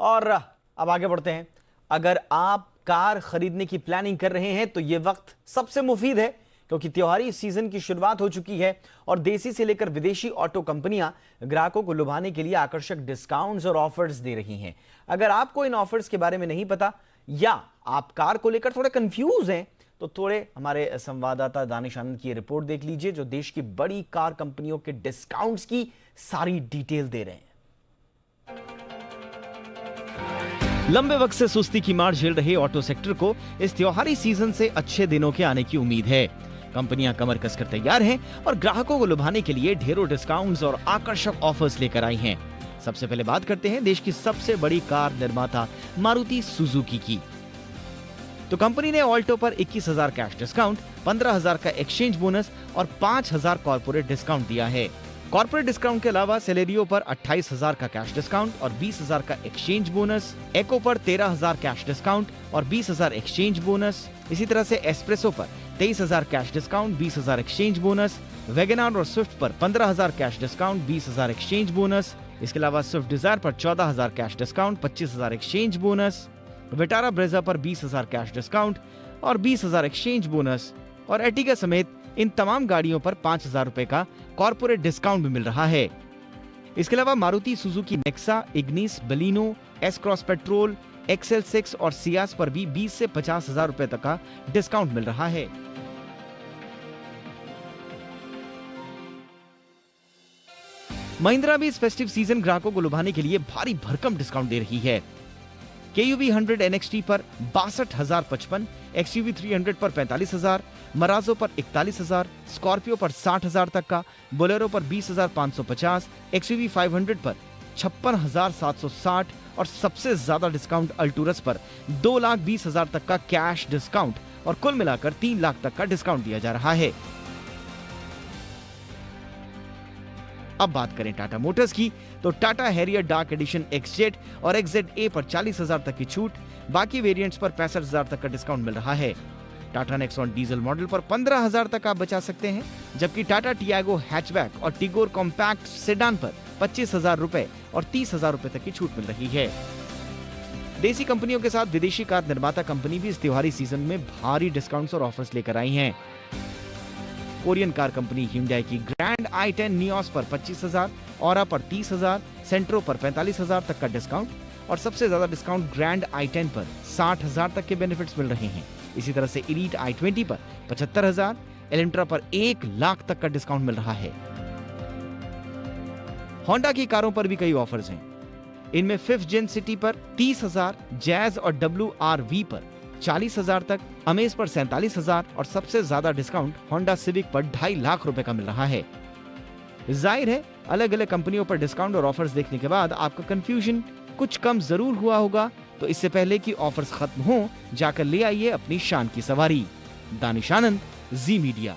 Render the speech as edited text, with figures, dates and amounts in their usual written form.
और अब आगे बढ़ते हैं। अगर आप कार खरीदने की प्लानिंग कर रहे हैं तो यह वक्त सबसे मुफीद है, क्योंकि त्योहारी सीजन की शुरुआत हो चुकी है और देसी से लेकर विदेशी ऑटो कंपनियां ग्राहकों को लुभाने के लिए आकर्षक डिस्काउंट्स और ऑफर्स दे रही हैं। अगर आपको इन ऑफर्स के बारे में नहीं पता या आप कार को लेकर थोड़े कंफ्यूज हैं तो थोड़े हमारे संवाददाता दानिश आनंद की रिपोर्ट देख लीजिए, जो देश की बड़ी कार कंपनियों के डिस्काउंट्स की सारी डिटेल दे रहे हैं। लंबे वक्त से सुस्ती की मार झेल रहे ऑटो सेक्टर को इस त्योहारी सीजन से अच्छे दिनों के आने की उम्मीद है। कंपनियां कमर कसकर तैयार हैं और ग्राहकों को लुभाने के लिए ढेरों डिस्काउंट्स और आकर्षक ऑफर्स लेकर आई हैं। सबसे पहले बात करते हैं देश की सबसे बड़ी कार निर्माता मारुति सुजुकी की। तो कंपनी ने ऑल्टो पर 21,000 कैश डिस्काउंट, 15,000 का एक्सचेंज बोनस और 5,000 कॉर्पोरेट डिस्काउंट दिया है। कॉर्पोरेट डिस्काउंट के अलावा सेलेरियो पर 28,000 का कैश डिस्काउंट और 20,000 का एक्सचेंज बोनस, एको पर 13,000 कैश डिस्काउंट और 20,000 एक्सचेंज बोनस। इसी तरह से एस्प्रेसो पर 23,000 cash discount, 20,000 exchange bonus. WagonR और स्विफ्ट पर 15,000 कैश डिस्काउंट, 20,000 एक्सचेंज बोनस। इसके अलावा स्विफ्ट डिजायर पर 14,000 cash discount, 25,000 exchange bonus. Vitara Brezza पर 20,000 कैश डिस्काउंट और 20,000 एक्सचेंज बोनस। और एर्टिगा समेत इन तमाम गाड़ियों पर 5,000 रुपए का कॉर्पोरेट डिस्काउंट भी मिल रहा है। इसके अलावा Maruti Suzuki Nexa, Ignis, Baleno, S cross petrol, XL6 और सियास पर भी 20 से 50,000 रुपए तक का डिस्काउंट मिल रहा है। महिंद्रा भी इस फेस्टिव सीजन ग्राहकों को लुभाने के लिए भारी भरकम डिस्काउंट दे रही है। KUV 100 NXT पर 62,055, XUV 300 पर 45,000, मराजो पर 41,000, स्कॉर्पियो पर 60,000 तक का, बोलेरो पर 20,550, XUV 500 पर 56,760 और सबसे ज्यादा डिस्काउंट अल्टूरस पर 2,20,000 तक का कैश डिस्काउंट और कुल मिलाकर 3 लाख तक का डिस्काउंट दिया जा रहा है। अब बात करें टाटा मोटर्स की, तो Tata Harrier dark edition XZ और XZA पर 40,000 तक की छूट, बाकी वेरिएंट्स पर 65,000 तक का डिस्काउंट मिल रहा है। टाटा नेक्सॉन डीजल मॉडल पर 15,000 तक आप बचा सकते हैं, जबकि टाटा टियागो हैचबैक और टिगोर कॉम्पैक्ट सेडान पर 25,000 रुपए और 30,000 रुपए तक की छूट मिल रही है। देसी कंपनियों के साथ विदेशी कार निर्माता कंपनी भी इस त्योहारी सीजन में भारी डिस्काउंट्स और ऑफर्स लेकर आई हैं। कोरियन कार कंपनी Hyundai की ग्रैंड i10 नियोस पर 25,000, ऑरा पर 30,000, सेंट्रो पर 45,000 तक का डिस्काउंट और सबसे ज्यादा डिस्काउंट ग्रैंड i10 पर 60,000 तक के बेनिफिट्स मिल रहे हैं। इसी तरह से एलीट i20 पर 75,000, एलेंट्रा पर 1 लाख तक का डिस्काउंट मिल रहा है। होंडा की कारों पर भी कई ऑफर्स हैं। इनमें 5th जेन सिटी पर 30,000, जैज और WRV पर 40,000 तक, अमेज पर 47,000 और सबसे ज्यादा डिस्काउंट होंडा सिविक पर 2.5 लाख रुपए का मिल रहा है। जाहिर है अलग अलग कंपनियों पर डिस्काउंट और ऑफर्स देखने के बाद आपका कंफ्यूजन कुछ कम जरूर हुआ होगा, तो इससे पहले कि ऑफर्स खत्म हो जाकर ले आइए अपनी शान की सवारी। दानिश आनंद, जी मीडिया।